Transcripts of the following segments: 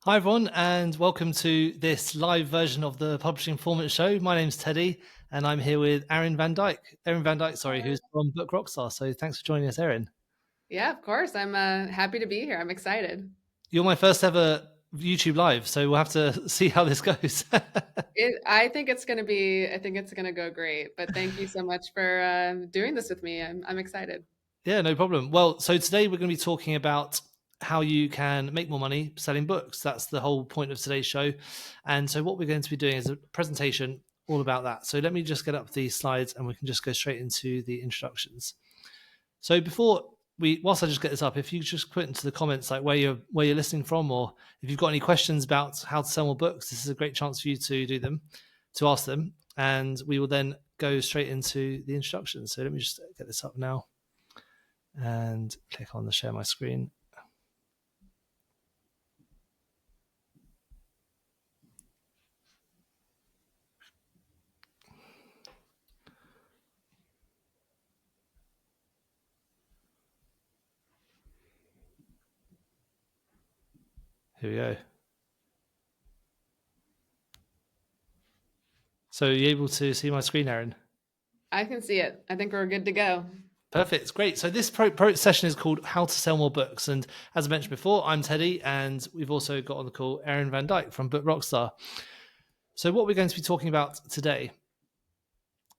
Hi everyone, and welcome to this live version of the Publishing Performance Show. My name's Teddy, and I'm here with Aryn Van Dyke. Aryn Van Dyke, sorry, who's from Book Rockstar. So thanks for joining us, Aryn. Yeah, of course. I'm happy to be here. I'm excited. You're my first ever YouTube live, so we'll have to see how this goes. I think it's gonna go great. But thank you so much for doing this with me. I'm excited. Yeah, no problem. Well, so today we're going to be talking about how you can make more money selling books. That's the whole point of today's show. And so what we're going to be doing is a presentation all about that. So let me just get up these slides and we can just go straight into the introductions. So whilst I just get this up, if you just put into the comments like where you're listening from, or if you've got any questions about how to sell more books, this is a great chance for you to ask them, and we will then go straight into the introductions. So let me just get this up now and click on the share my screen. Here we go. So are you able to see my screen, Aryn? I can see it. I think we're good to go. Perfect. Great. So this session is called How to Sell More Books. And as I mentioned before, I'm Teddy, and we've also got on the call Aryn Van Dyke from Book Rockstar. So what we're going to be talking about today.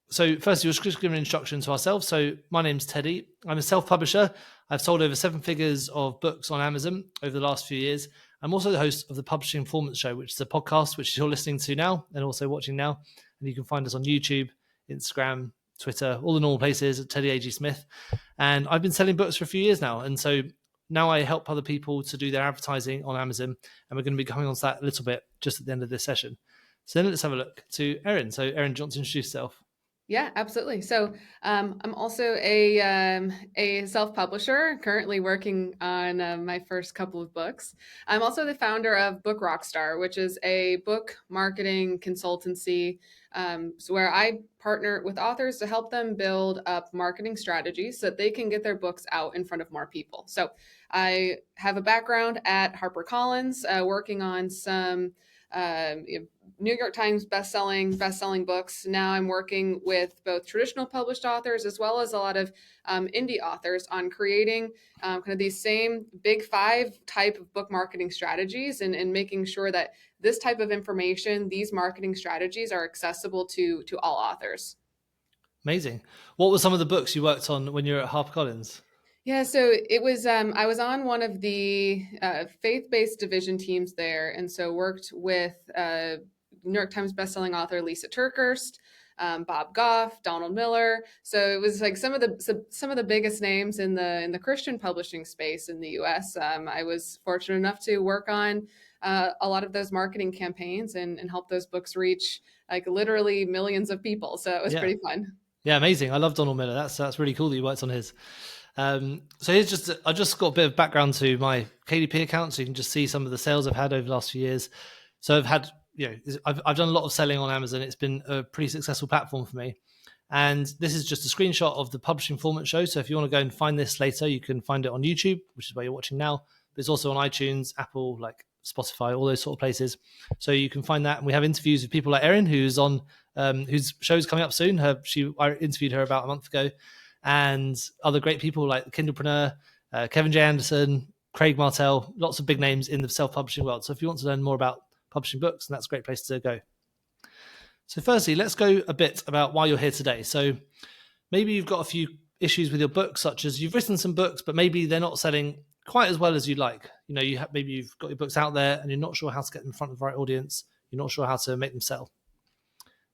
So firstly, we'll just give an introduction to ourselves. So my name's Teddy. I'm a self-publisher. I've sold over 7 figures of books on Amazon over the last few years. I'm also the host of the Publishing Performance Show, which is a podcast which you're listening to now and also watching now. And you can find us on YouTube, Instagram, Twitter, all the normal places at Teddy A.G. Smith. And I've been selling books for a few years now. And so now I help other people to do their advertising on Amazon. And we're going to be coming on to that a little bit just at the end of this session. So then let's have a look to Aryn. So Aryn, do you want to introduce yourself? Yeah, absolutely. So I'm also a self-publisher, currently working on my first couple of books. I'm also the founder of Book Rockstar, which is a book marketing consultancy, where I partner with authors to help them build up marketing strategies so that they can get their books out in front of more people. So I have a background at HarperCollins, working on some New York Times best-selling books. Now I'm working with both traditional published authors as well as a lot of indie authors on creating kind of these same big 5 type of book marketing strategies, and making sure that this type of information, these marketing strategies, are accessible to all authors. Amazing. What were some of the books you worked on when you were at HarperCollins? Yeah, so it was I was on one of the faith-based division teams there, and so worked with New York Times bestselling author Lisa TerKeurst, Bob Goff, Donald Miller. So it was like some of the biggest names in the Christian publishing space in the U.S. I was fortunate enough to work on a lot of those marketing campaigns, and help those books reach like literally millions of people. So it was Yeah. pretty fun. Yeah, amazing. I love Donald Miller. That's really cool that you worked on his. So I just got a bit of background to my KDP account, so you can just see some of the sales I've had over the last few years. So I've done a lot of selling on Amazon. It's been a pretty successful platform for me. And this is just a screenshot of the Publishing Performance Show. So if you want to go and find this later, you can find it on YouTube, which is where you're watching now. But it's also on iTunes, Apple, like Spotify, all those sort of places. So you can find that. And we have interviews with people like Aryn, who's on, whose show's coming up soon. I interviewed her about a month ago, and other great people like Kindlepreneur, Kevin J. Anderson, Craig Martell, lots of big names in the self-publishing world. So if you want to learn more about publishing books, then that's a great place to go. So firstly, let's go a bit about why you're here today. So maybe you've got a few issues with your books, such as you've written some books, but maybe they're not selling quite as well as you'd like. You know, maybe you've got your books out there and you're not sure how to get them in front of the right audience. You're not sure how to make them sell.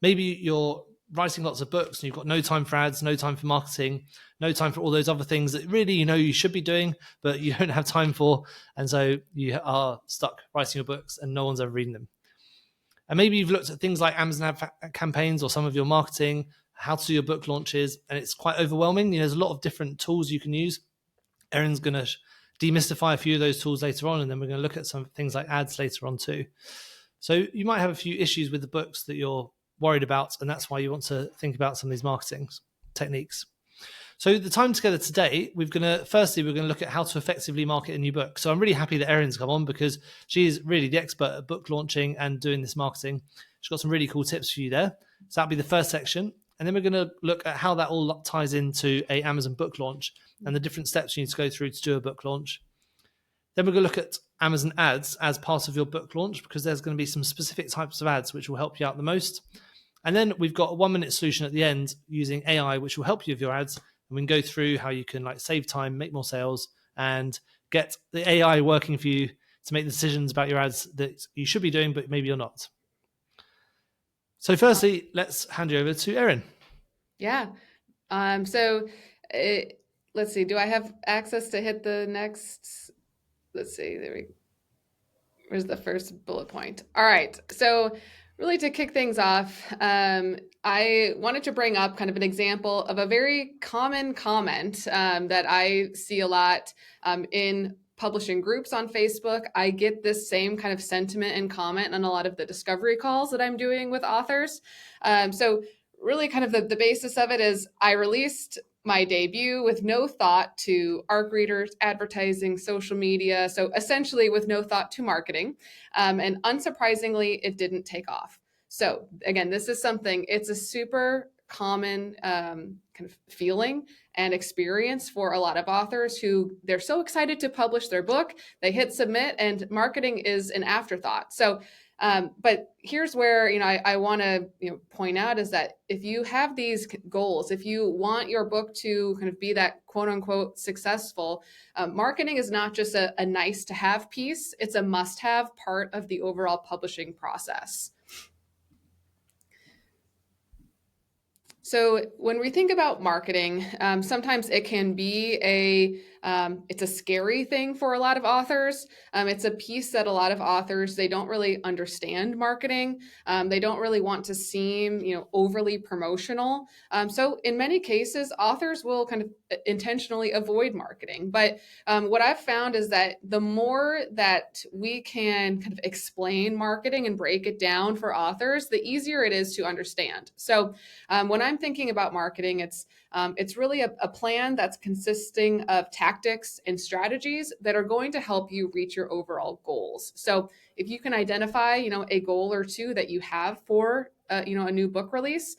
Maybe you're writing lots of books and you've got no time for ads, no time for marketing, no time for all those other things that really you should be doing, but you don't have time for. And so you are stuck writing your books and no one's ever reading them. And maybe you've looked at things like Amazon ad campaigns or some of your marketing, how to do your book launches, and it's quite overwhelming. There's a lot of different tools you can use. Aryn's going to demystify a few of those tools later on, and then we're going to look at some things like ads later on too. So you might have a few issues with the books that you're worried about, and that's why you want to think about some of these marketing techniques. So the time together today, we're going to look at how to effectively market a new book. So I'm really happy that Aryn's come on because she's really the expert at book launching and doing this marketing. She's got some really cool tips for you there. So that'll be the first section. And then we're going to look at how that all ties into a Amazon book launch and the different steps you need to go through to do a book launch. Then we're going to look at Amazon ads as part of your book launch because there's going to be some specific types of ads which will help you out the most. And then we've got a 1-minute solution at the end using AI, which will help you with your ads. And we can go through how you can save time, make more sales, and get the AI working for you to make the decisions about your ads that you should be doing, but maybe you're not. So firstly, let's hand you over to Aryn. Yeah. Let's see. Do I have access to hit the next? Let's see. Where's the first bullet point? All right. So really to kick things off, I wanted to bring up kind of an example of a very common comment that I see a lot in publishing groups on Facebook. I get this same kind of sentiment and comment on a lot of the discovery calls that I'm doing with authors. So really kind of the basis of it is I released my debut with no thought to ARC readers, advertising, social media. So essentially with no thought to marketing. And unsurprisingly, it didn't take off. So again, this is something, it's a super common kind of feeling and experience for a lot of authors who they're so excited to publish their book, they hit submit and marketing is an afterthought. So but here's where I want to point out is that if you have these goals, if you want your book to kind of be that quote unquote successful, marketing is not just a nice to have piece; it's a must have part of the overall publishing process. So when we think about marketing, sometimes it can be it's a scary thing for a lot of authors. It's a piece that a lot of authors, they don't really understand marketing. They don't really want to seem, overly promotional. So in many cases, authors will kind of intentionally avoid marketing. But what I've found is that the more that we can kind of explain marketing and break it down for authors, the easier it is to understand. So when I'm thinking about marketing, it's really a plan that's consisting of tactics and strategies that are going to help you reach your overall goals. So if you can identify, a goal or two that you have for, a new book release,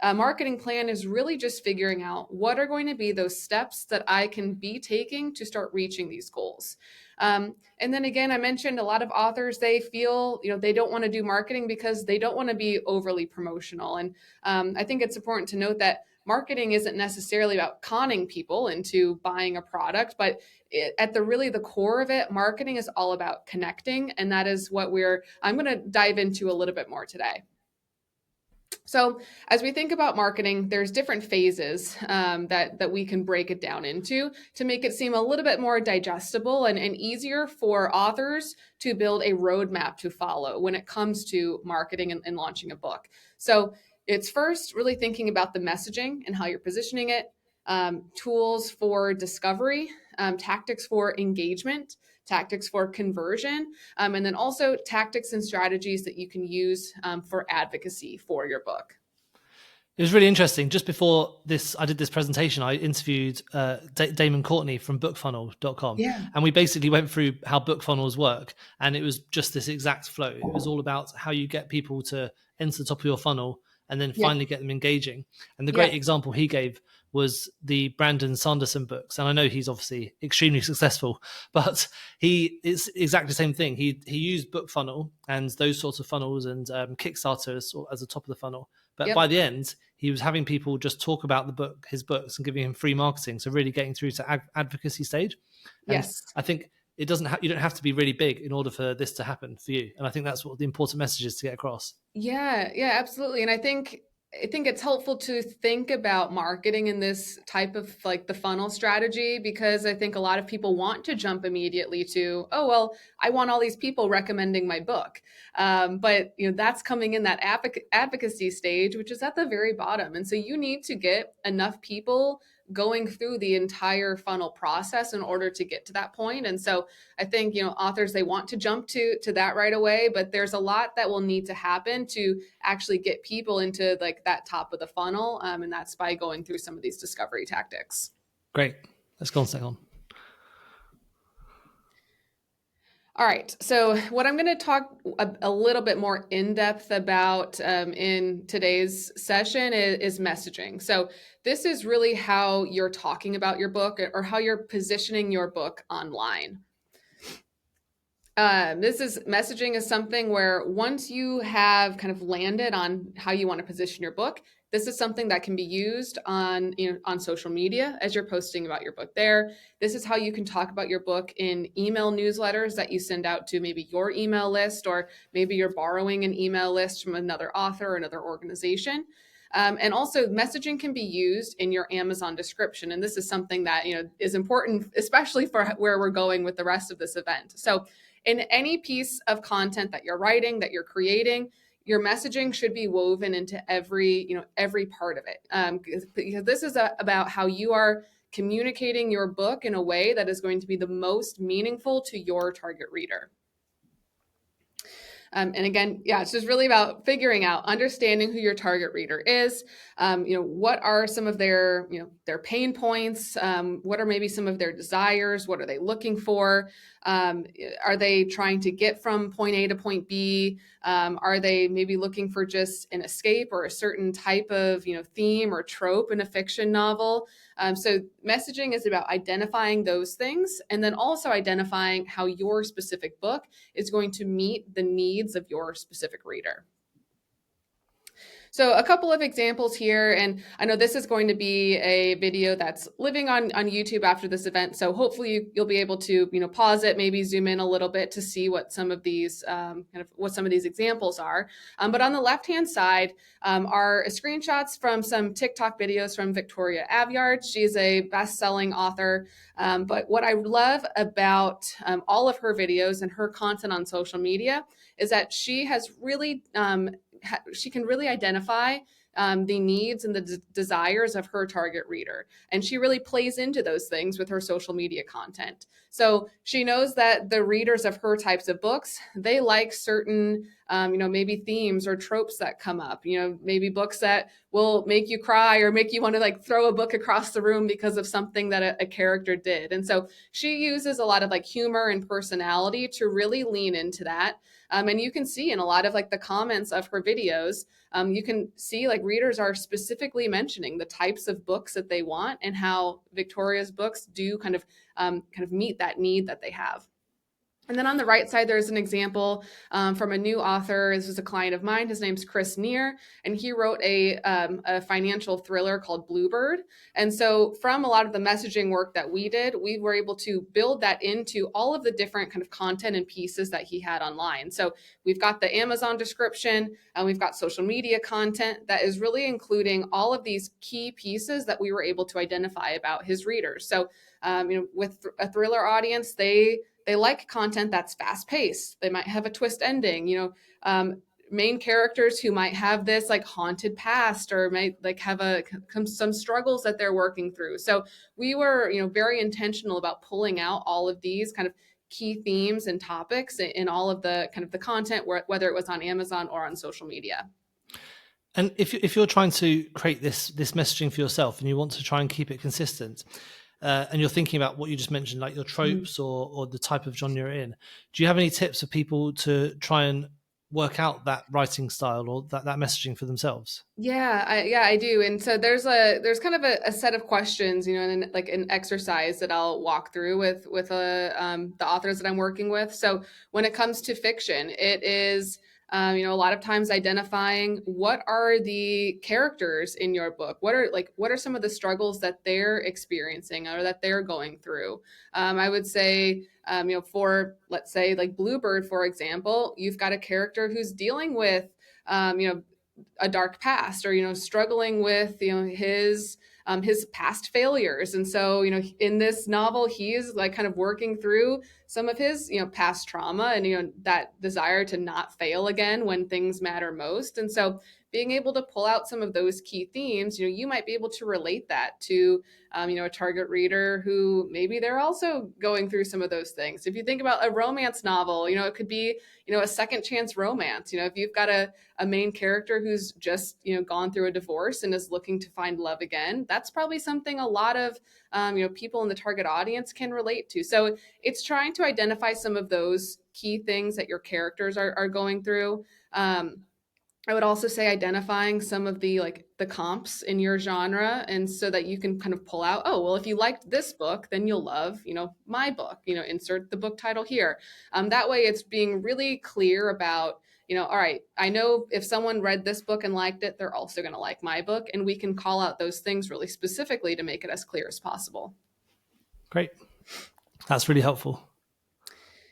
a marketing plan is really just figuring out what are going to be those steps that I can be taking to start reaching these goals. And then again, I mentioned a lot of authors, they feel, they don't want to do marketing because they don't want to be overly promotional. And I think it's important to note that marketing isn't necessarily about conning people into buying a product, but at the core of it, marketing is all about connecting. And that is what I'm going to dive into a little bit more today. So as we think about marketing, there's different phases that we can break it down into to make it seem a little bit more digestible and easier for authors to build a roadmap to follow when it comes to marketing and launching a book. So it's first really thinking about the messaging and how you're positioning it, tools for discovery, tactics for engagement, tactics for conversion, and then also tactics and strategies that you can use for advocacy for your book. It was really interesting. Just before I did this presentation, I interviewed Damon Courtney from bookfunnel.com. Yeah. And we basically went through how book funnels work. And it was just this exact flow. It was all about how you get people to enter the top of your funnel and then finally get them engaging. And the great example he gave was the Brandon Sanderson books. And I know he's obviously extremely successful, but it's exactly the same thing. He used BookFunnel and those sorts of funnels and Kickstarter as the top of the funnel. But by the end, he was having people just talk about his books and giving him free marketing. So really getting through to advocacy stage. And yes. I think you don't have to be really big in order for this to happen for you. And I think that's what the important message is to get across. Yeah, absolutely. And I think it's helpful to think about marketing in this type of the funnel strategy, because I think a lot of people want to jump immediately to, oh, well, I want all these people recommending my book. But that's coming in that advocacy stage, which is at the very bottom. And so you need to get enough people going through the entire funnel process in order to get to that point. And so I think, authors, they want to jump to that right away, but there's a lot that will need to happen to actually get people into like that top of the funnel. And that's by going through some of these discovery tactics. Great. Let's go on second. All right. So, what I'm going to talk a little bit more in depth about in today's session is messaging. So, this is really how you're talking about your book or how you're positioning your book online. Messaging is something where once you have kind of landed on how you want to position your book, this is something that can be used on social media as you're posting about your book there. This is how you can talk about your book in email newsletters that you send out to maybe your email list, or maybe you're borrowing an email list from another author or another organization. And also messaging can be used in your Amazon description. And this is something that is important, especially for where we're going with the rest of this event. So in any piece of content that you're writing, that you're creating, your messaging should be woven into every part of it, because this is about how you are communicating your book in a way that is going to be the most meaningful to your target reader. And again, it's just really about figuring out, understanding who your target reader is. What are some of their pain points? What are maybe some of their desires? What are they looking for? Are they trying to get from point A to point B? Are they maybe looking for just an escape or a certain type of theme or trope in a fiction novel? So messaging is about identifying those things, and then also identifying how your specific book is going to meet the needs of your specific reader. So a couple of examples here, and I know this is going to be a video that's living on YouTube after this event. So hopefully you'll be able to pause it, maybe zoom in a little bit to see what some of these what some of these examples are. But on the left-hand side are screenshots from some TikTok videos from Victoria Aveyard. She's a best-selling author. But what I love about all of her videos and her content on social media is that she has really she can really identify the needs and the desires of her target reader. And she really plays into those things with her social media content. So she knows that the readers of her types of books, they like certain, maybe themes or tropes that come up, maybe books that will make you cry or make you want to like throw a book across the room because of something that a character did. And so she uses a lot of like humor and personality to really lean into that. And you can see in a lot of like the comments of her videos, you can see like readers are specifically mentioning the types of books that they want and how Victoria's books do kind of meet that need that they have. And then on the right side, there's an example from a new author. This is a client of mine. His name's Chris Neer, and he wrote a financial thriller called Bluebird. And so from a lot of the messaging work that we did, we were able to build that into all of the different kind of content and pieces that he had online. So we've got the Amazon description, and we've got social media content that is really including all of these key pieces that we were able to identify about his readers. So, with a thriller audience, they like content that's fast paced. They might have a twist ending, main characters who might have this like haunted past or might like have some struggles that they're working through. So we were, very intentional about pulling out all of these kind of key themes and topics in all of the kind of the content, whether it was on Amazon or on social media. And if you're trying to create this messaging for yourself and you want to try and keep it consistent, and you're thinking about what you just mentioned, like your tropes or the type of genre you're in, do you have any tips for people to try and work out that writing style or that messaging for themselves? Yeah, I do. And so there's kind of a set of questions, and like an exercise that I'll walk through with the authors that I'm working with. So when it comes to fiction, it is a lot of times identifying what are the characters in your book, what are some of the struggles that they're experiencing or that they're going through. I would say, for let's say like Bluebird, for example, you've got a character who's dealing with, a dark past or, struggling with, his past failures. And so, in this novel, he's like kind of working through some of his, past trauma and, that desire to not fail again when things matter most. And so being able to pull out some of those key themes, you might be able to relate that to, a target reader who maybe they're also going through some of those things. If you think about a romance novel, it could be, a second chance romance. If you've got a main character who's just, gone through a divorce and is looking to find love again, that's probably something a lot of, people in the target audience can relate to. So it's trying to identify some of those key things that your characters are going through. I would also say identifying some of the comps in your genre, and so that you can kind of pull out, oh, well, if you liked this book, then you'll love, my book, insert the book title here. That way it's being really clear about, all right, I know if someone read this book and liked it, they're also going to like my book. And we can call out those things really specifically to make it as clear as possible. Great. That's really helpful.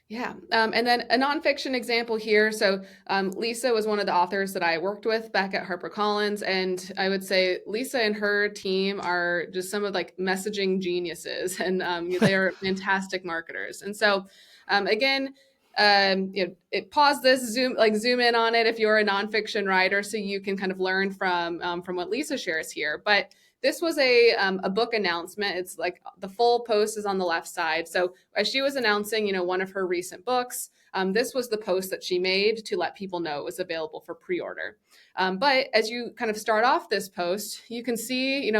Yeah. And then a nonfiction example here. So Lisa was one of the authors that I worked with back at HarperCollins. And I would say Lisa and her team are just some of messaging geniuses, and they are fantastic marketers. And so again, pause this, zoom in on it if you're a nonfiction writer, so you can kind of learn from what Lisa shares here. But this was a book announcement. It's the full post is on the left side. So as she was announcing, one of her recent books, this was the post that she made to let people know it was available for pre-order. But as you kind of start off this post, you can see,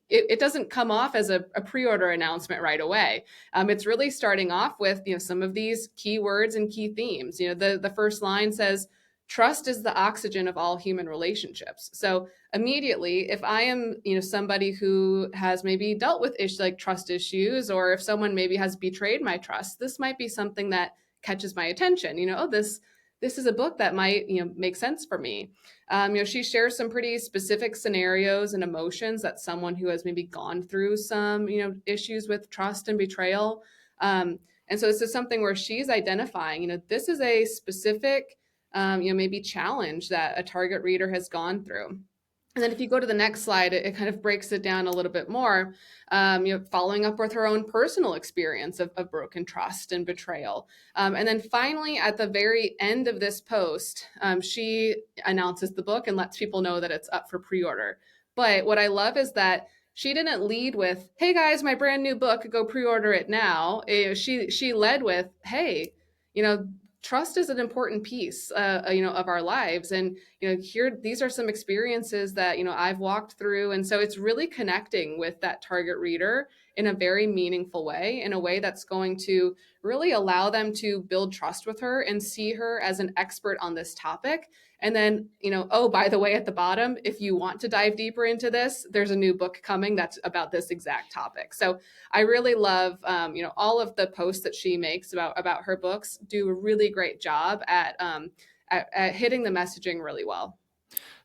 it doesn't come off as a pre-order announcement right away. It's really starting off with, some of these keywords and key themes. The first line says, "Trust is the oxygen of all human relationships." So immediately, if I am, somebody who has maybe dealt with trust issues, or if someone maybe has betrayed my trust, this might be something that catches my attention. Oh, this is a book that might, make sense for me. She shares some pretty specific scenarios and emotions that someone who has maybe gone through some, issues with trust and betrayal. And so this is something where she's identifying, this is a specific, maybe challenge that a target reader has gone through. And then if you go to the next slide, it kind of breaks it down a little bit more, following up with her own personal experience of broken trust and betrayal. And then finally, at the very end of this post, she announces the book and lets people know that it's up for pre-order. But what I love is that she didn't lead with, "Hey guys, my brand new book, go pre-order it now." She led with, "Hey, trust is an important piece, of our lives. And, these are some experiences that, I've walked through." And so it's really connecting with that target reader in a very meaningful way, in a way that's going to really allow them to build trust with her and see her as an expert on this topic. And then, oh, by the way, at the bottom, if you want to dive deeper into this, there's a new book coming that's about this exact topic. So I really love, all of the posts that she makes about her books do a really great job at hitting the messaging really well.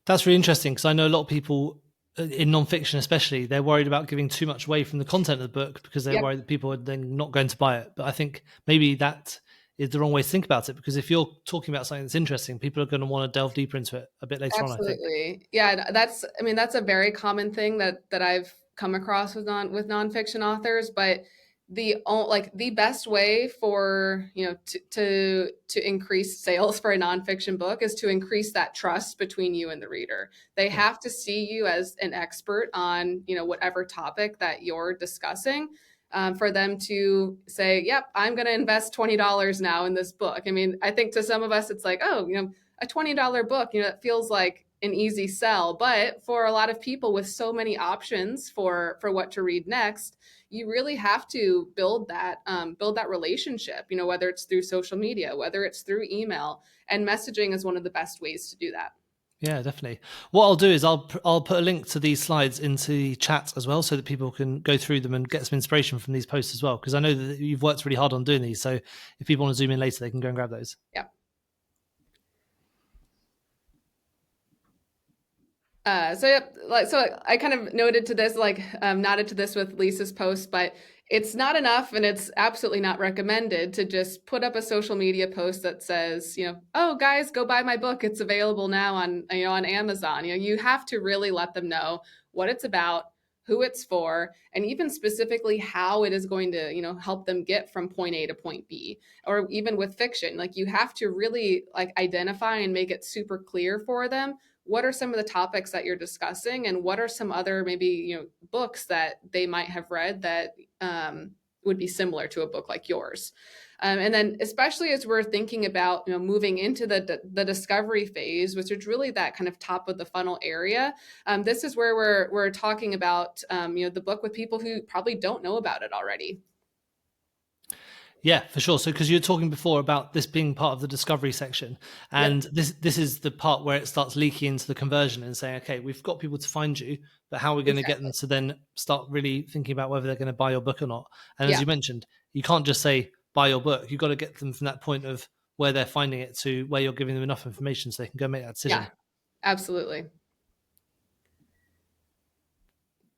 That's really interesting, because I know a lot of people in nonfiction, especially, they're worried about giving too much away from the content of the book because they're worried that people are then not going to buy it. But I think maybe that is the wrong way to think about it, because if you're talking about something that's interesting, people are going to want to delve deeper into it a bit later on, I think. Absolutely. Yeah, that's a very common thing that I've come across with nonfiction authors. But the best way for, to increase sales for a nonfiction book is to increase that trust between you and the reader. They have to see you as an expert on, whatever topic that you're discussing. For them to say, "Yep, I'm going to invest $20 now in this book." I think to some of us, it's like, oh, a $20 book, it feels like an easy sell. But for a lot of people with so many options for what to read next, you really have to build that relationship, whether it's through social media, whether it's through email, and messaging is one of the best ways to do that. Yeah, definitely. What I'll do is I'll put a link to these slides into the chat as well, so that people can go through them and get some inspiration from these posts as well, because I know that you've worked really hard on doing these. So if people want to zoom in later, they can go and grab those. Yeah. So I kind of noted to this, nodded to this with Lisa's post, but it's not enough, and it's absolutely not recommended to just put up a social media post that says, "Oh guys, go buy my book. It's available now on Amazon." You have to really let them know what it's about, who it's for, and even specifically how it is going to, help them get from point A to point B. Or even with fiction, like you have to really like identify and make it super clear for them what are some of the topics that you're discussing, and what are some other maybe books that they might have read that would be similar to a book like yours. And then especially as we're thinking about moving into the discovery phase, which is really that kind of top of the funnel area, this is where we're talking about the book with people who probably don't know about it already. Yeah, for sure. So, because you were talking before about this being part of the discovery section, and Yep. this is the part where it starts leaking into the conversion and saying, okay, we've got people to find you, but how are we going to get them Exactly. to then start really thinking about whether they're going to buy your book or not? And as Yeah. you mentioned, you can't just say buy your book. You've got to get them from that point of where they're finding it to where you're giving them enough information so they can go make that Yeah. decision. Absolutely.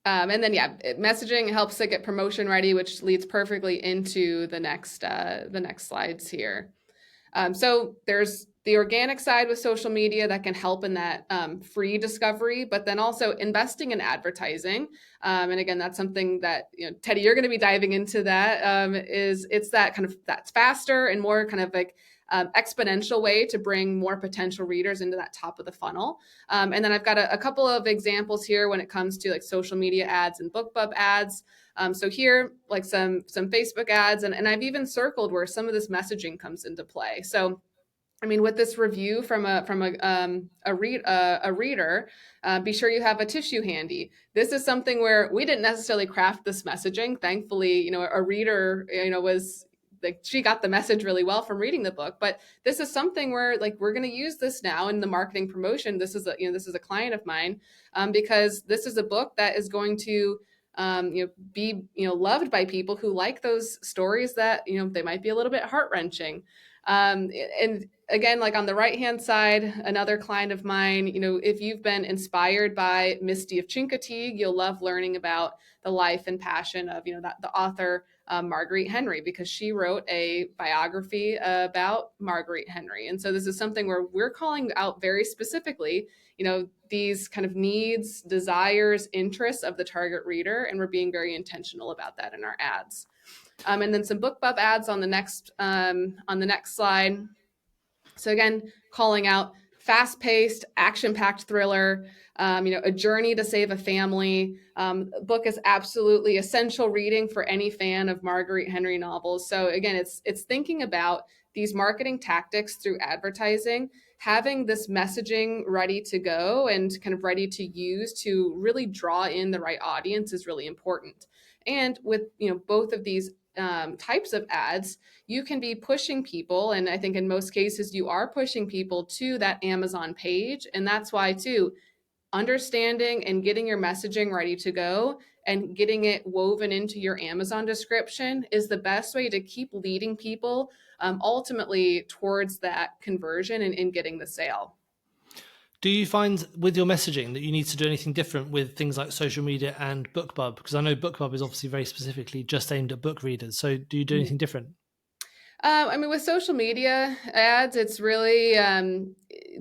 And then messaging helps to get promotion ready, which leads perfectly into the next slides here. So there's the organic side with social media that can help in that free discovery, but then also investing in advertising. And again, that's something that Teddy, you're going to be diving into. That is, it's that kind of that's faster and more kind of like exponential way to bring more potential readers into that top of the funnel. And then I've got a couple of examples here when it comes to like social media ads and BookBub ads. So here, like some Facebook ads, and I've even circled where some of this messaging comes into play. So I mean, with this review from a reader, be sure you have a tissue handy. This is something where we didn't necessarily craft this messaging. Thankfully, a reader, was like she got the message really well from reading the book. But this is something where like we're going to use this now in the marketing promotion. This is a client of mine, because this is a book that is going to be loved by people who like those stories that they might be a little bit heart wrenching. And again, like on the right hand side, another client of mine, if you've been inspired by Misty of Chincoteague, you'll love learning about the life and passion of the author Marguerite Henry, because she wrote a biography about Marguerite Henry. And so this is something where we're calling out very specifically these kind of needs, desires, interests of the target reader, and we're being very intentional about that in our ads. And then some BookBub ads on the next slide. So again, calling out fast-paced, action-packed thriller, a journey to save a family. Book is absolutely essential reading for any fan of Marguerite Henry novels. So again, it's thinking about these marketing tactics through advertising, having this messaging ready to go and kind of ready to use to really draw in the right audience is really important. And with both of these types of ads, you can be pushing people, and I think in most cases you are pushing people to that Amazon page. And that's why too, understanding and getting your messaging ready to go and getting it woven into your Amazon description is the best way to keep leading people ultimately towards that conversion and getting the sale. Do you find with your messaging that you need to do anything different with things like social media and BookBub? Because I know BookBub is obviously very specifically just aimed at book readers. So do you do anything different? I mean, with social media ads, it's really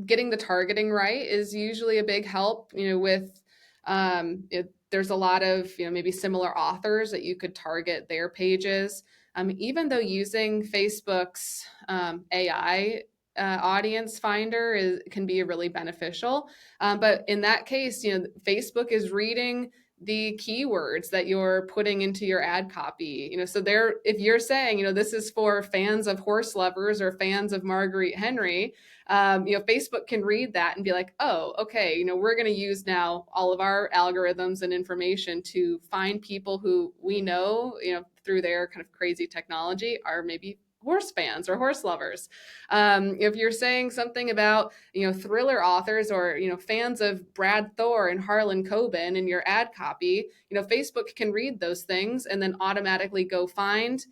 getting the targeting right is usually a big help. There's a lot of maybe similar authors that you could target their pages. Even though using Facebook's AI audience finder can be really beneficial, but in that case, Facebook is reading the keywords that you're putting into your ad copy. So if you're saying, this is for fans of horse lovers or fans of Marguerite Henry, Facebook can read that and be like, oh, okay, we're going to use now all of our algorithms and information to find people who we know, through their kind of crazy technology are maybe horse fans or horse lovers. If you're saying something about thriller authors or fans of Brad Thor and Harlan Coben in your ad copy, Facebook can read those things and then automatically go find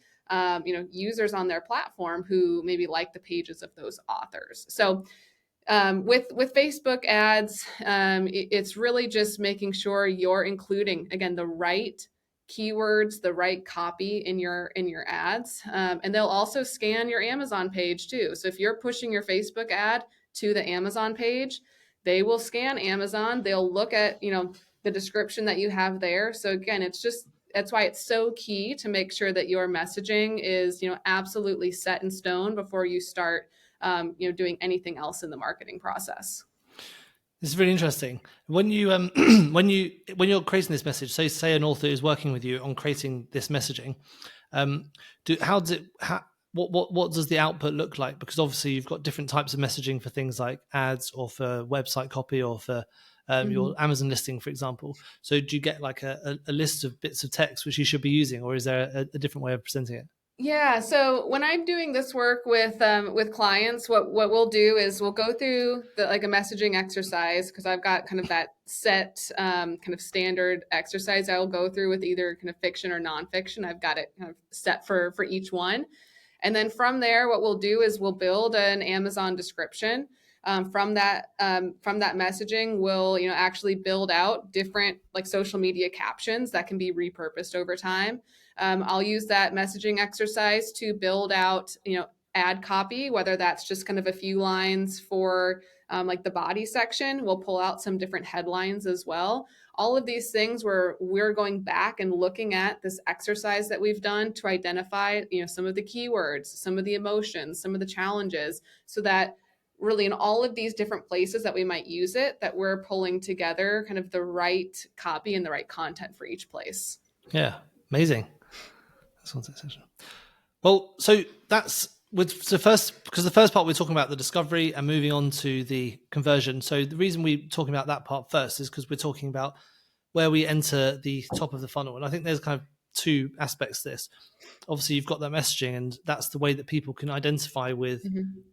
users on their platform who maybe like the pages of those authors. So with Facebook ads, it's really just making sure you're including again the right keywords, the right copy in your ads, and they'll also scan your Amazon page too. So if you're pushing your Facebook ad to the Amazon page, they will scan Amazon. They'll look at the description that you have there. So again, that's why it's so key to make sure that your messaging is, absolutely set in stone before you start, doing anything else in the marketing process. This is really interesting. When you when you're creating this message, say an author is working with you on creating this messaging, what does the output look like? Because obviously you've got different types of messaging for things like ads or for website copy or for your Amazon listing, for example. So do you get like a list of bits of text which you should be using, or is there a different way of presenting it? Yeah, so when I'm doing this work with clients, what we'll do is we'll go through like a messaging exercise, because I've got kind of that set kind of standard exercise I'll go through with either kind of fiction or nonfiction. I've got it kind of set for each one, and then from there, what we'll do is we'll build an Amazon description. From that messaging, we'll actually build out different like social media captions that can be repurposed over time. I'll use that messaging exercise to build out, ad copy, whether that's just kind of a few lines for like the body section. We'll pull out some different headlines as well. All of these things where we're going back and looking at this exercise that we've done to identify, some of the keywords, some of the emotions, some of the challenges, so that really in all of these different places that we might use it, that we're pulling together kind of the right copy and the right content for each place. Yeah, amazing. Session. Well, so that's with the first, because the first part we're talking about the discovery and moving on to the conversion. So the reason we're talking about that part first is because we're talking about where we enter the top of the funnel. And I think there's kind of two aspects to this. Obviously, you've got that messaging, and that's the way that people can identify with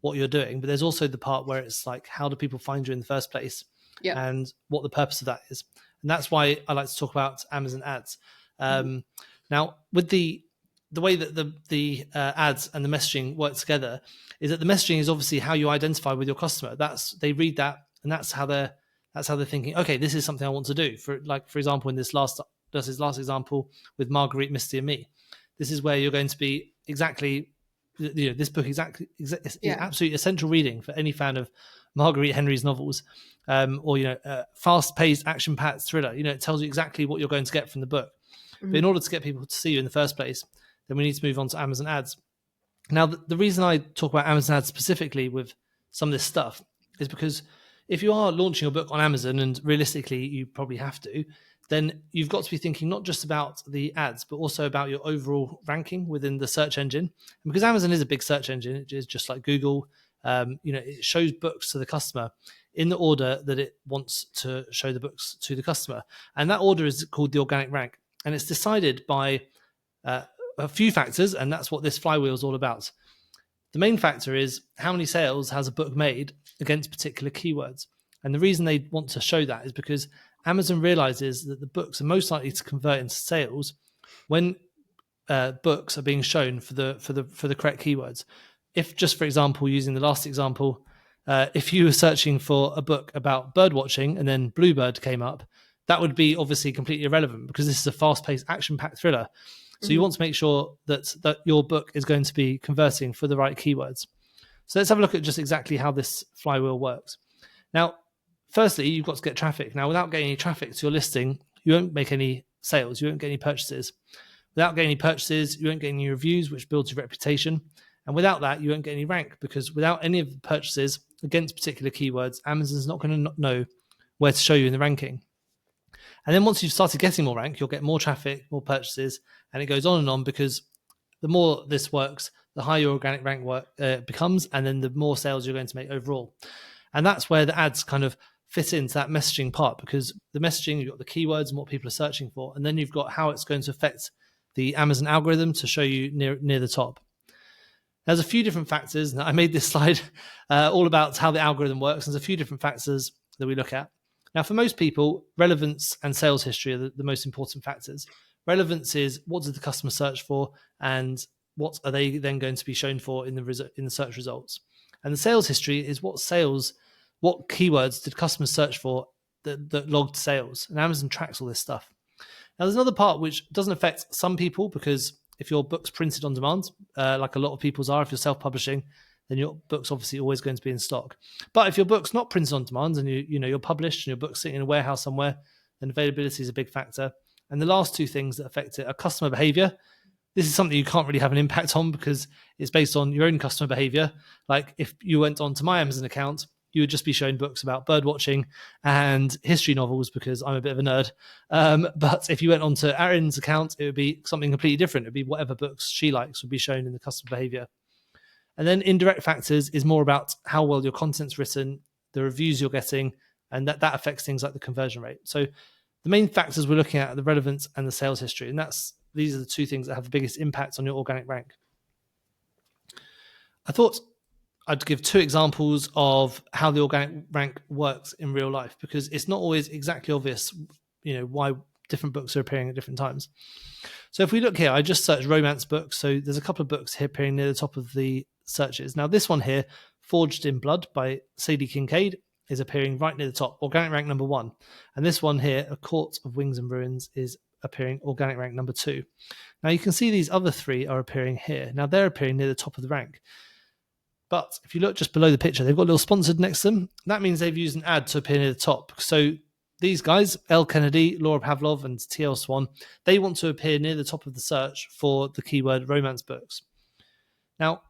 what you're doing. But there's also the part where it's like, how do people find you in the first place? Yep. And what the purpose of that is. And that's why I like to talk about Amazon ads. Now, with the way that the ads and the messaging work together is that the messaging is obviously how you identify with your customer. They read that, and that's how they're thinking, okay, this is something I want to do. For example, in this last example with Marguerite, Misty, and Me, this is where you're going to be exactly, this book is absolutely essential reading for any fan of Marguerite Henry's novels, or fast-paced, action-packed thriller. It tells you exactly what you're going to get from the book. But in order to get people to see you in the first place, then we need to move on to Amazon ads. Now, the reason I talk about Amazon ads specifically with some of this stuff is because if you are launching your book on Amazon, and realistically you probably have to, then you've got to be thinking not just about the ads, but also about your overall ranking within the search engine. And because Amazon is a big search engine, it is just like Google, it shows books to the customer in the order that it wants to show the books to the customer. And that order is called the organic rank. And it's decided by a few factors, and that's what this flywheel is all about. The main factor is how many sales has a book made against particular keywords. And the reason they want to show that is because Amazon realizes that the books are most likely to convert into sales when books are being shown for the correct keywords. If, just for example, using the last example, if you were searching for a book about bird watching and then Bluebird came up, that would be obviously completely irrelevant, because this is a fast-paced, action-packed thriller. So you want to make sure that your book is going to be converting for the right keywords. So let's have a look at just exactly how this flywheel works. Now, firstly, you've got to get traffic. Now, without getting any traffic to your listing, you won't make any sales. You won't get any purchases. Without getting any purchases, you won't get any reviews, which builds your reputation. And without that, you won't get any rank, because without any of the purchases against particular keywords, Amazon's not going to know where to show you in the ranking. And then once you've started getting more rank, you'll get more traffic, more purchases, and it goes on, because the more this works, the higher your organic rank becomes, and then the more sales you're going to make overall. And that's where the ads kind of fit into that messaging part, because the messaging, you've got the keywords and what people are searching for, and then you've got how it's going to affect the Amazon algorithm to show you near the top. There's a few different factors, and I made this slide all about how the algorithm works. There's a few different factors that we look at. Now, for most people, relevance and sales history are the most important factors. Relevance is what did the customer search for, and what are they then going to be shown for in the search results. And the sales history is what keywords did customers search for that logged sales. And Amazon tracks all this stuff. Now, there's another part which doesn't affect some people, because if your book's printed on demand, like a lot of people's are, if you're self-publishing, then your book's obviously always going to be in stock. But if your book's not printed on demand and you're published and your book's sitting in a warehouse somewhere, and availability is a big factor. And the last two things that affect it are customer behavior. This is something you can't really have an impact on because it's based on your own customer behavior. Like if you went onto my Amazon account, you would just be shown books about bird watching and history novels because I'm a bit of a nerd. But if you went onto Aryn's account, it would be something completely different. It would be whatever books she likes would be shown in the customer behavior. And then indirect factors is more about how well your content's written, the reviews you're getting, and that affects things like the conversion rate. So the main factors we're looking at are the relevance and the sales history. And these are the two things that have the biggest impact on your organic rank. I thought I'd give two examples of how the organic rank works in real life, because it's not always exactly obvious, why different books are appearing at different times. So if we look here, I just searched romance books. So there's a couple of books here appearing near the top of the searches. Now this one here, Forged in Blood by Sadie Kincaid, is appearing right near the top, organic rank number 1. And this one here, A Court of Wings and Ruins, is appearing organic rank number 2. Now you can see these other 3 are appearing here. Now they're appearing near the top of the rank. But if you look just below the picture, they've got a little sponsored next to them. That means they've used an ad to appear near the top. So these guys, Elle Kennedy, Laura Pavlov, and T.L. Swan, they want to appear near the top of the search for the keyword romance books. Now,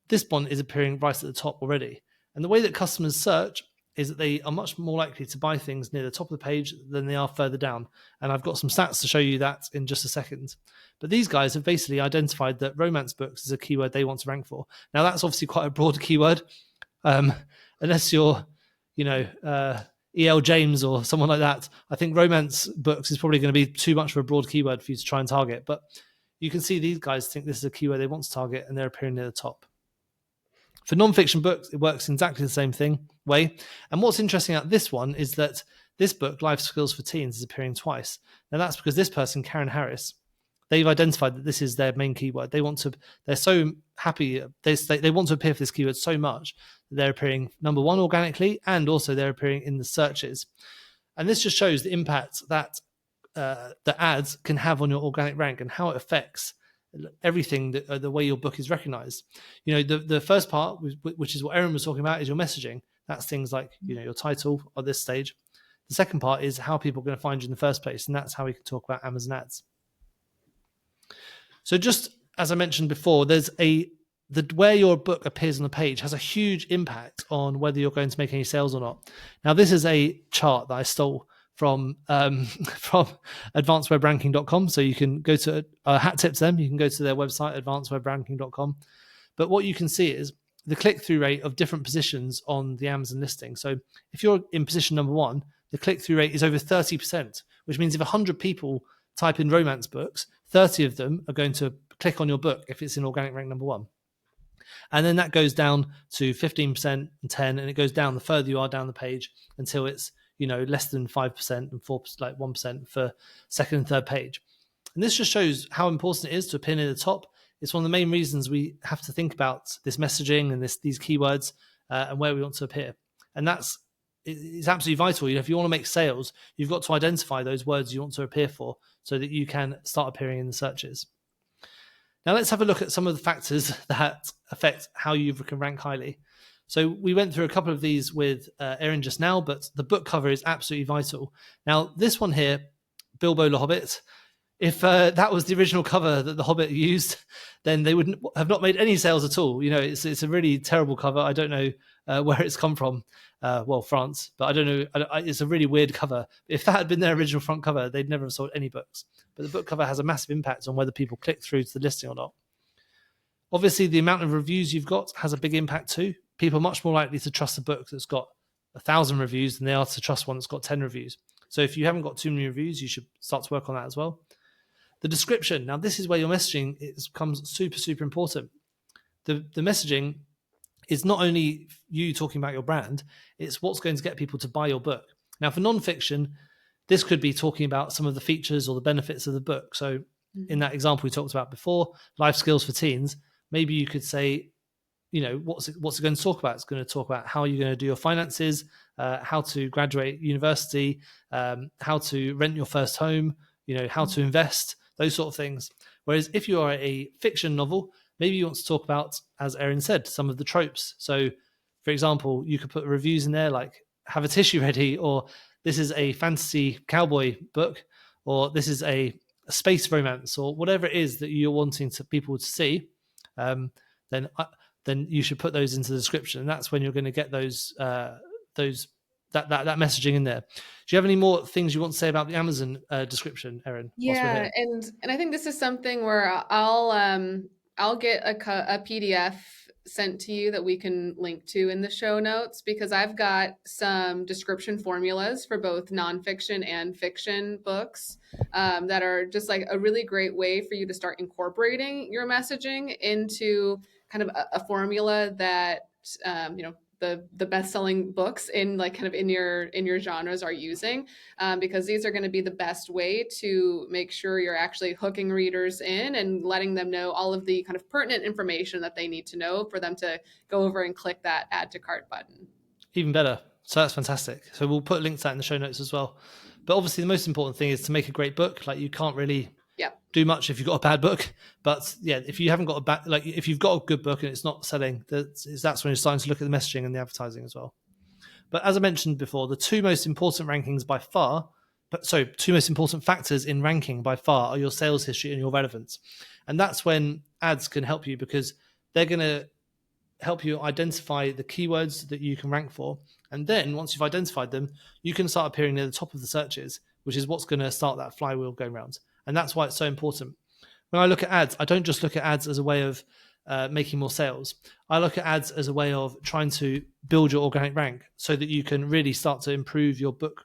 this one is appearing right at the top already. And the way that customers search is that they are much more likely to buy things near the top of the page than they are further down. And I've got some stats to show you that in just a second. But these guys have basically identified that romance books is a keyword they want to rank for. Now, that's obviously quite a broad keyword. Unless you're, E.L. James or someone like that, I think romance books is probably going to be too much of a broad keyword for you to try and target. But you can see these guys think this is a keyword they want to target, and they're appearing near the top. For non-fiction books, it works exactly the same way. And what's interesting about this one is that this book, Life Skills for Teens, is appearing twice. Now that's because this person, Karen Harris, they've identified that this is their main keyword. They're so happy, they want to appear for this keyword so much that they're appearing number 1 organically, and also they're appearing in the searches. And this just shows the impact that the ads can have on your organic rank and how it affects everything, the way your book is recognized. The first part, which is what Aryn was talking about, is your messaging. That's things like your title at this stage. The second part is how people are going to find you in the first place, and that's how we can talk about Amazon ads. So just as I mentioned before, there's where your book appears on the page has a huge impact on whether you're going to make any sales or not. Now this is a chart that I stole from advancedwebranking.com. So you can go to hat tips them. You can go to their website, advancedwebranking.com. But what you can see is the click-through rate of different positions on the Amazon listing. So if you're in position number 1, the click-through rate is over 30%, which means if 100 people type in romance books, 30 of them are going to click on your book if it's in organic rank number 1. And then that goes down to 15% and 10%, and it goes down the further you are down the page until it's less than 5% and 4%, like 1% for second and third page. And this just shows how important it is to appear near the top. It's one of the main reasons we have to think about this messaging and these keywords and where we want to appear. And it's absolutely vital. If you want to make sales, you've got to identify those words you want to appear for so that you can start appearing in the searches. Now let's have a look at some of the factors that affect how you can rank highly. So we went through a couple of these with Aryn just now, but the book cover is absolutely vital. Now, this one here, Bilbo the Hobbit, if that was the original cover that the Hobbit used, then they wouldn't have not made any sales at all. It's a really terrible cover. I don't know where it's come from. France, but I don't know. It's a really weird cover. If that had been their original front cover, they'd never have sold any books. But the book cover has a massive impact on whether people click through to the listing or not. Obviously, the amount of reviews you've got has a big impact too. People are much more likely to trust a book that's got 1,000 reviews than they are to trust one that's got 10 reviews. So if you haven't got too many reviews, you should start to work on that as well. The description. Now, this is where your messaging becomes super, super important. The messaging is not only you talking about your brand, it's what's going to get people to buy your book. Now, for non-fiction, this could be talking about some of the features or the benefits of the book. So in that example we talked about before, Life Skills for Teens, maybe you could say, what's it going to talk about? It's going to talk about how you're going to do your finances, how to graduate university, how to rent your first home, how to invest, those sort of things. Whereas if you are a fiction novel, maybe you want to talk about, as Aryn said, some of the tropes. So, for example, you could put reviews in there like have a tissue ready, or this is a fantasy cowboy book, or this is a space romance, or whatever it is that you're wanting people to see, then you should put those into the description, and that's when you're going to get those that messaging in there. Do you have any more things you want to say about the Amazon description, Aryn, whilst we're Yeah, here? and I think this is something where I'll get a PDF sent to you that we can link to in the show notes, because I've got some description formulas for both nonfiction and fiction books, that are just like a really great way for you to start incorporating your messaging into kind of a formula that, the best-selling books in like kind of in your genres are using, because these are going to be the best way to make sure you're actually hooking readers in and letting them know all of the kind of pertinent information that they need to know for them to go over and click that add to cart button. Even better. So that's fantastic. So we'll put links to that in the show notes as well. But obviously the most important thing is to make a great book. Like, you can't really do much if you've got a bad book. But yeah, if you haven't got a bad, like if you've got a good book and it's not selling, that's when you're starting to look at the messaging and the advertising as well. But as I mentioned before, the two most important rankings by far, two most important factors in ranking by far are your sales history and your relevance. And that's when ads can help you, because they're going to help you identify the keywords that you can rank for. And then once you've identified them, you can start appearing near the top of the searches, which is what's going to start that flywheel going around. And that's why it's so important. When I look at ads, I don't just look at ads as a way of making more sales. I look at ads as a way of trying to build your organic rank so that you can really start to improve your book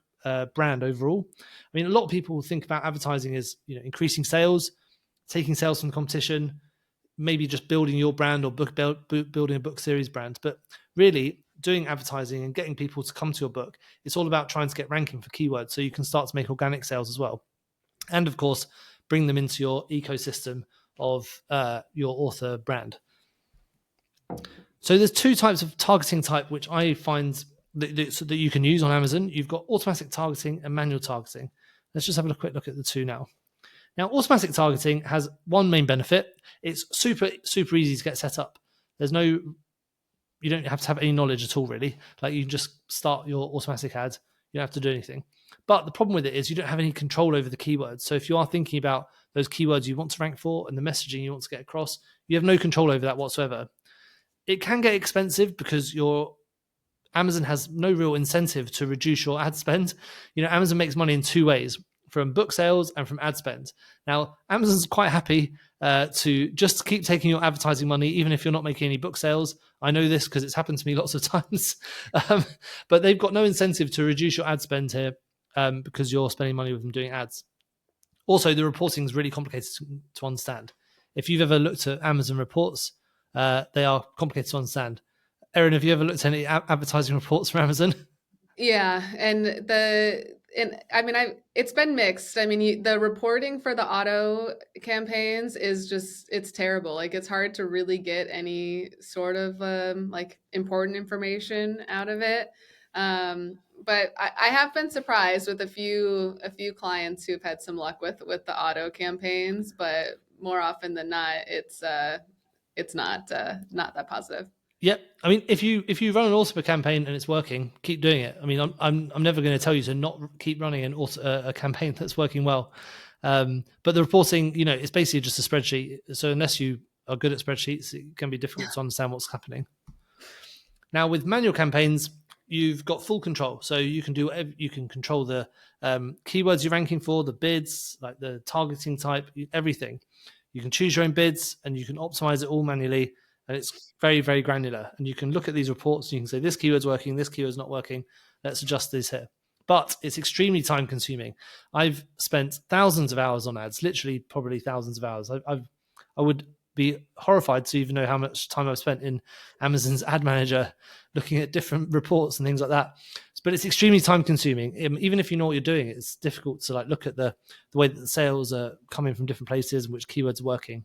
brand overall. I mean, a lot of people think about advertising as, increasing sales, taking sales from the competition, maybe just building your brand or building a book series brand. But really, doing advertising and getting people to come to your book, it's all about trying to get ranking for keywords so you can start to make organic sales as well. And of course, bring them into your ecosystem of your author brand. So there's two types of targeting type, which I find that you can use on Amazon. You've got automatic targeting and manual targeting. Let's just have a quick look at the two now. Now, automatic targeting has one main benefit. It's super, super easy to get set up. You don't have to have any knowledge at all, really. Like, you can just start your automatic ad. You don't have to do anything. But the problem with it is you don't have any control over the keywords. So if you are thinking about those keywords you want to rank for and the messaging you want to get across, you have no control over that whatsoever. It can get expensive because Amazon has no real incentive to reduce your ad spend. Amazon makes money in two ways: from book sales and from ad spend. Now, Amazon's quite happy to just keep taking your advertising money, even if you're not making any book sales. I know this because it's happened to me lots of times. But they've got no incentive to reduce your ad spend here because you're spending money with them doing ads. Also, the reporting is really complicated to understand. If you've ever looked at Amazon reports, they are complicated to understand. Aryn, have you ever looked at any advertising reports from Amazon? Yeah, it's been mixed. I mean, the reporting for the auto campaigns is it's terrible. Like, it's hard to really get any sort of like important information out of it. But I have been surprised with a few clients who've had some luck with the auto campaigns, but more often than not, it's not that positive. Yep. I mean, if you run an auto campaign and it's working, keep doing it. I mean, I'm never going to tell you to not keep running a campaign that's working well. But the reporting, it's basically just a spreadsheet. So unless you are good at spreadsheets, it can be difficult to understand what's happening. Now, with manual campaigns, you've got full control. So you can do whatever. You can control the keywords you're ranking for, the bids, like the targeting type, everything. You can choose your own bids and you can optimize it all manually. And it's very, very granular. And you can look at these reports and you can say, this keyword's working, this keyword's not working. Let's adjust this here. But it's extremely time consuming. I've spent thousands of hours on ads, literally probably thousands of hours. I would be horrified to even know how much time I've spent in Amazon's ad manager looking at different reports and things like that. But it's extremely time consuming. Even if you know what you're doing, it's difficult to look at the way that the sales are coming from different places and which keywords are working.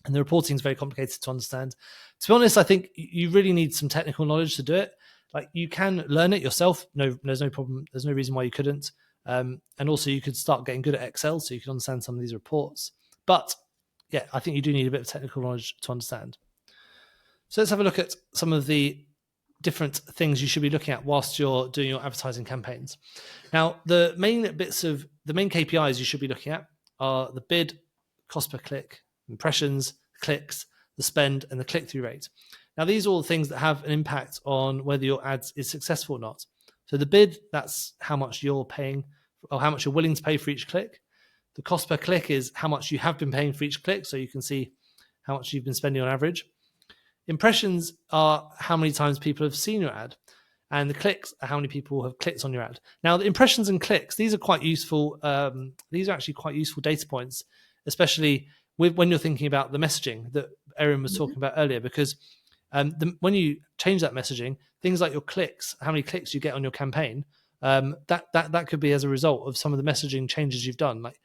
And the reporting is very complicated to understand. To be honest, I think you really need some technical knowledge to do it. Like, you can learn it yourself. No, there's no problem. There's no reason why you couldn't. And also, you could start getting good at Excel so you can understand some of these reports. But yeah, I think you do need a bit of technical knowledge to understand. So let's have a look at some of the different things you should be looking at whilst you're doing your advertising campaigns. Now, the main KPIs you should be looking at are the bid, cost per click, impressions, clicks, the spend, and the click-through rate. Now, these are all things that have an impact on whether your ads is successful or not. So the bid, that's how much you're paying or how much you're willing to pay for each click. The cost per click is how much you have been paying for each click, so you can see how much you've been spending on average. Impressions are how many times people have seen your ad, and the clicks are how many people have clicked on your ad. Now, the impressions and clicks, these are quite useful. These are actually quite useful data points, especially when you're thinking about the messaging that Aryn was talking about earlier, because when you change that messaging, things like your clicks, how many clicks you get on your campaign, that could be as a result of some of the messaging changes you've done. Like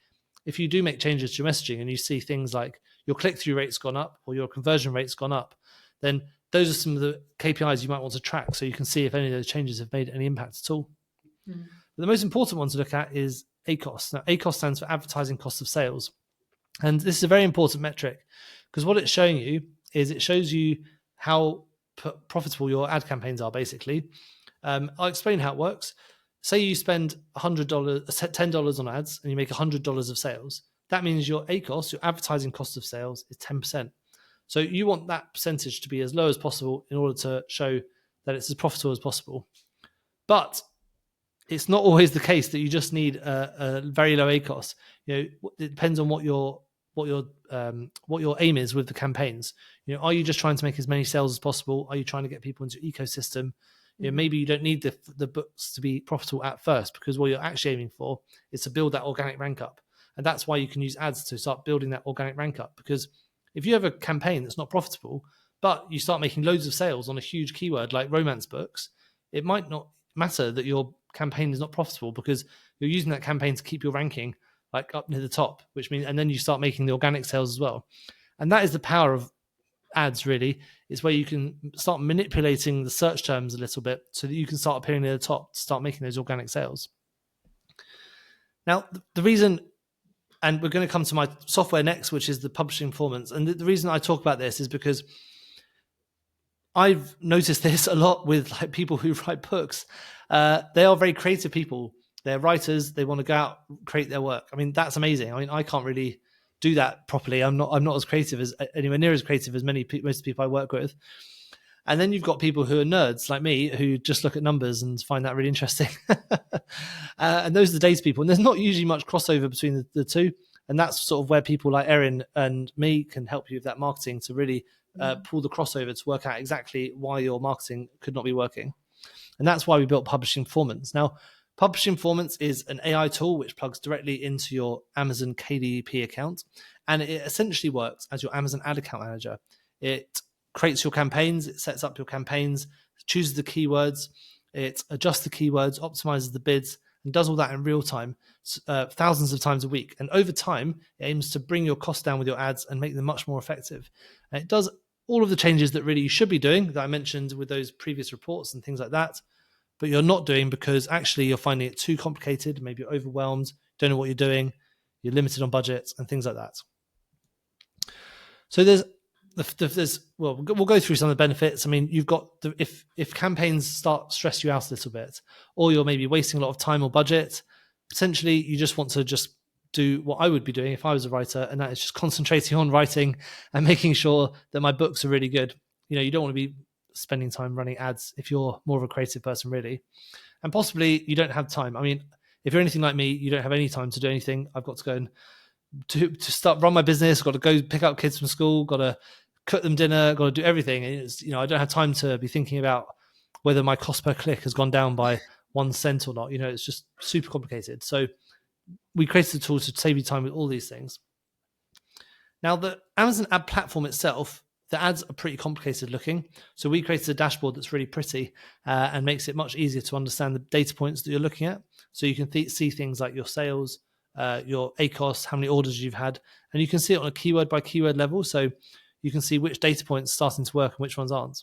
if you do make changes to your messaging and you see things like your click-through rate's gone up or your conversion rate's gone up, then those are some of the KPIs you might want to track so you can see if any of those changes have made any impact at all. But the most important one to look at is ACoS. Now, ACoS stands for advertising cost of sales. And this is a very important metric because what it's showing you is it shows you how profitable your ad campaigns are, basically. I'll explain how it works. Say you spend $10 on ads and you make $100 of sales. That means your ACoS, your advertising cost of sales, is 10%. So you want that percentage to be as low as possible in order to show that it's as profitable as possible. But it's not always the case that you just need a very low ACoS. It depends on what your aim is with the campaigns. Are you just trying to make as many sales as possible? Are you trying to get people into your ecosystem? Maybe you don't need the books to be profitable at first, because what you're actually aiming for is to build that organic rank up. And that's why you can use ads to start building that organic rank up. Because if you have a campaign that's not profitable, but you start making loads of sales on a huge keyword like romance books, it might not matter that your campaign is not profitable because you're using that campaign to keep your ranking like up near the top, which means, and then you start making the organic sales as well. And that is the power of ads, really. It's where you can start manipulating the search terms a little bit so that you can start appearing near the top to start making those organic sales. Now, the reason, and we're going to come to my software next, which is the publishing performance. And the reason I talk about this is because I've noticed this a lot with like people who write books. They are very creative people. They're writers. They want to go out, create their work. I mean, that's amazing. I mean, I can't really do that properly. I'm not as creative as anywhere near as creative as most people I work with. And then you've got people who are nerds like me who just look at numbers and find that really interesting. And those are the data people. And there's not usually much crossover between the two. And that's sort of where people like Aryn and me can help you with that marketing to really pull the crossover to work out exactly why your marketing could not be working. And that's why we built Publishing Performance. Now, Publishing Performance is an AI tool which plugs directly into your Amazon KDP account. And it essentially works as your Amazon ad account manager. It creates your campaigns, it sets up your campaigns, chooses the keywords, it adjusts the keywords, optimizes the bids, and does all that in real time, thousands of times a week. And over time, it aims to bring your costs down with your ads and make them much more effective. And it does all of the changes that really you should be doing that I mentioned with those previous reports and things like that, but you're not doing because actually you're finding it too complicated, maybe you're overwhelmed, don't know what you're doing, you're limited on budgets and things like that. So we'll go through some of the benefits. I mean, you've got if campaigns start to stress you out a little bit, or you're maybe wasting a lot of time or budget, potentially you just want to just do what I would be doing if I was a writer, and that is just concentrating on writing and making sure that my books are really good. You don't want to be spending time running ads if you're more of a creative person, really. And possibly you don't have time. I mean, if you're anything like me, you don't have any time to do anything. I've got to go and to start run my business, got to go pick up kids from school, got to cook them dinner, got to do everything. It's, I don't have time to be thinking about whether my cost per click has gone down by 1 cent or not. It's just super complicated. So we created a tool to save you time with all these things. Now, the Amazon ad platform itself, the ads are pretty complicated looking. So we created a dashboard that's really pretty and makes it much easier to understand the data points that you're looking at. So you can see things like your sales, your ACoS, how many orders you've had, and you can see it on a keyword by keyword level. So you can see which data points are starting to work and which ones aren't.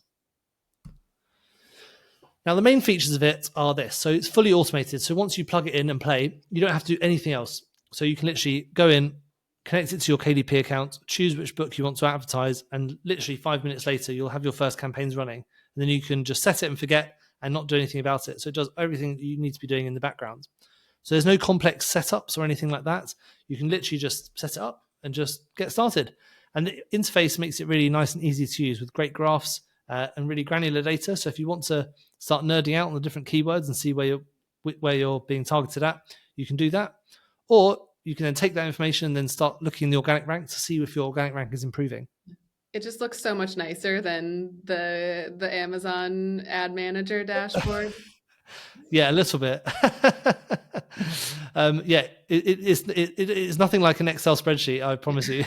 Now, the main features of it are this. So it's fully automated. So once you plug it in and play, you don't have to do anything else. So you can literally go in, connect it to your KDP account, choose which book you want to advertise, and literally 5 minutes later, you'll have your first campaigns running. and then you can just set it and forget and not do anything about it. So it does everything that you need to be doing in the background. So there's no complex setups or anything like that. You can literally just set it up and just get started. And the interface makes it really nice and easy to use with great graphs and really granular data. So if you want to start nerding out on the different keywords and see where you're being targeted at, you can do that. Or you can then take that information and then start looking in the organic rank to see if your organic rank is improving. It just looks so much nicer than the Amazon ad manager dashboard. Yeah, a little bit. Yeah, it is nothing like an Excel spreadsheet, I promise you.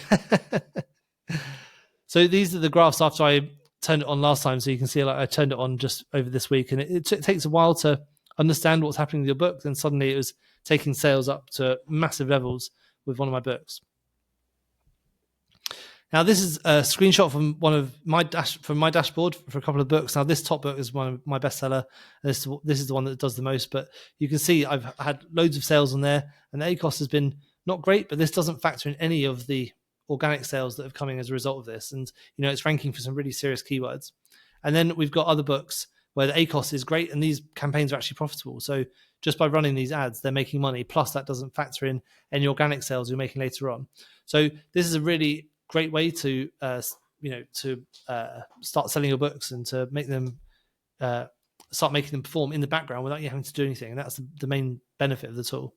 So these are the graphs after I turned it on last time. So you can see like I turned it on just over this week, and it takes a while to understand what's happening with your book. Then suddenly it was taking sales up to massive levels with one of my books. Now, this is a screenshot from my dashboard for a couple of books. Now, this top book is one of my bestseller. This is the one that does the most, but you can see I've had loads of sales on there, and the ACOS has been not great, but this doesn't factor in any of the organic sales that have coming as a result of this. And, it's ranking for some really serious keywords. And then we've got other books where the ACOS is great, and these campaigns are actually profitable. So just by running these ads, they're making money. Plus, that doesn't factor in any organic sales you're making later on. So this is a really great way to start selling your books and to make them start making them perform in the background without you having to do anything. And that's the main benefit of the tool.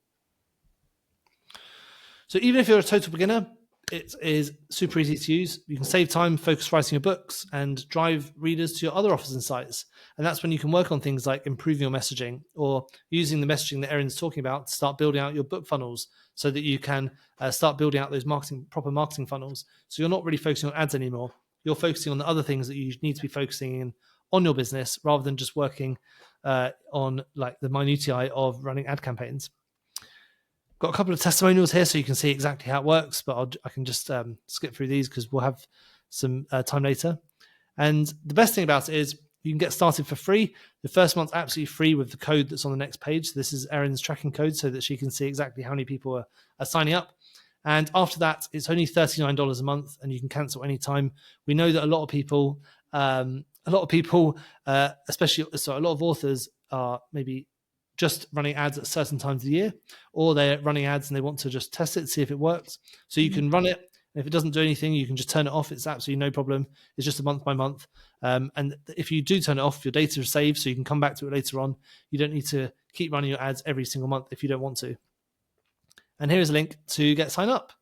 So even if you're a total beginner, it is super easy to use. You can save time, focus writing your books, and drive readers to your other offers and sites. And that's when you can work on things like improving your messaging or using the messaging that Aryn's talking about to start building out your book funnels so that you can start building out those proper marketing funnels. So you're not really focusing on ads anymore. You're focusing on the other things that you need to be focusing in on your business rather than just working on like the minutiae of running ad campaigns. Got a couple of testimonials here so you can see exactly how it works, but I can just skip through these because we'll have some time later. And the best thing about it is you can get started for free. The first month's absolutely free with the code that's on the next page. So this is Aryn's tracking code so that she can see exactly how many people are signing up. And after that, it's only $39 a month and you can cancel anytime. We know that a lot of people, especially a lot of authors are maybe just running ads at certain times of the year, or they're running ads and they want to just test it, see if it works. So you can run it. And if it doesn't do anything, you can just turn it off. It's absolutely no problem. It's just a month by month. And if you do turn it off, your data is saved, so you can come back to it later on. You don't need to keep running your ads every single month if you don't want to. And here's a link to get signed up.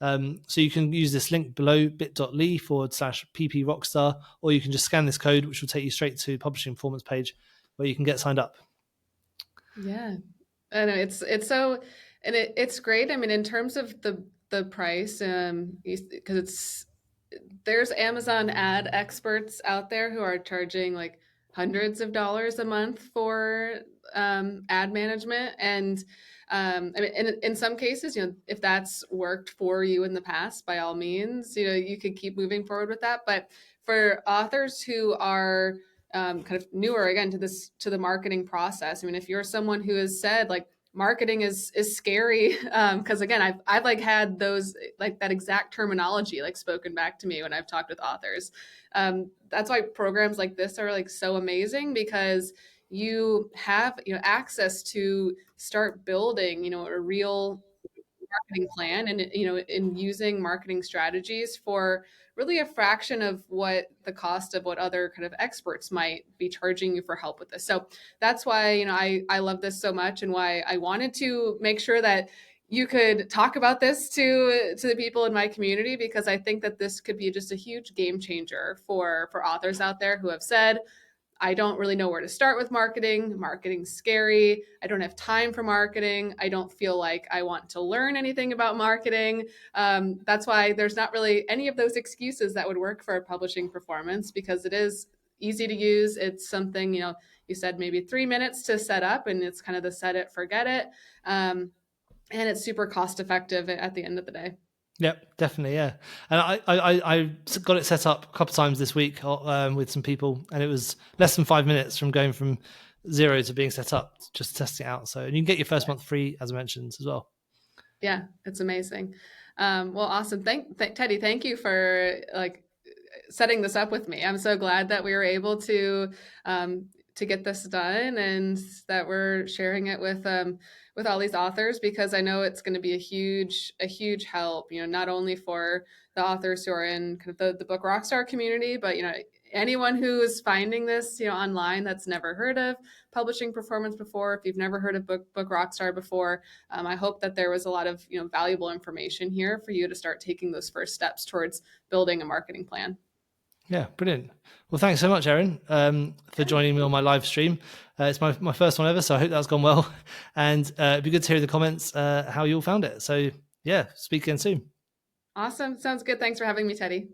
So you can use this link below, bit.ly/pp-rockstar, or you can just scan this code, which will take you straight to the publishing performance page where you can get signed up. Yeah, I know it's so, and it's great. I mean, in terms of the price, because there's Amazon ad experts out there who are charging like hundreds of dollars a month for ad management, and I mean, in some cases, if that's worked for you in the past, by all means, you could keep moving forward with that. But for authors who are kind of newer again to the marketing process. I mean, if you're someone who has said like marketing is scary, because again, I've like had those like that exact terminology like spoken back to me when I've talked with authors. That's why programs like this are like so amazing, because you have access to start building a real marketing plan, and in using marketing strategies for really a fraction of what the cost of what other kind of experts might be charging you for help with this. So that's why I love this so much, and why I wanted to make sure that you could talk about this to the people in my community, because I think that this could be just a huge game changer for authors out there who have said, I don't really know where to start with marketing. Marketing's scary. I don't have time for marketing. I don't feel like I want to learn anything about marketing. That's why there's not really any of those excuses that would work for a publishing performance, because it is easy to use. It's something, you said maybe 3 minutes to set up, and it's kind of the set it, forget it. And it's super cost effective at the end of the day. Yep, definitely, yeah. And I got it set up a couple of times this week with some people, and it was less than 5 minutes from going from zero to being set up, just testing it out. So, and you can get your first month free, as I mentioned, as well. Yeah, it's amazing. Well, awesome. Teddy, thank you for like setting this up with me. I'm so glad that we were able to get this done, and that we're sharing it with all these authors, because I know it's going to be a huge help. Not only for the authors who are in kind of the book rockstar community, but anyone who is finding this online that's never heard of publishing performance before. If you've never heard of book rockstar before, I hope that there was a lot of valuable information here for you to start taking those first steps towards building a marketing plan. Yeah, brilliant. Well, thanks so much, Aryn, for joining me on my live stream. It's my first one ever, so I hope that's gone well. And it'd be good to hear in the comments how you all found it. So yeah, speak again soon. Awesome. Sounds good. Thanks for having me, Teddy.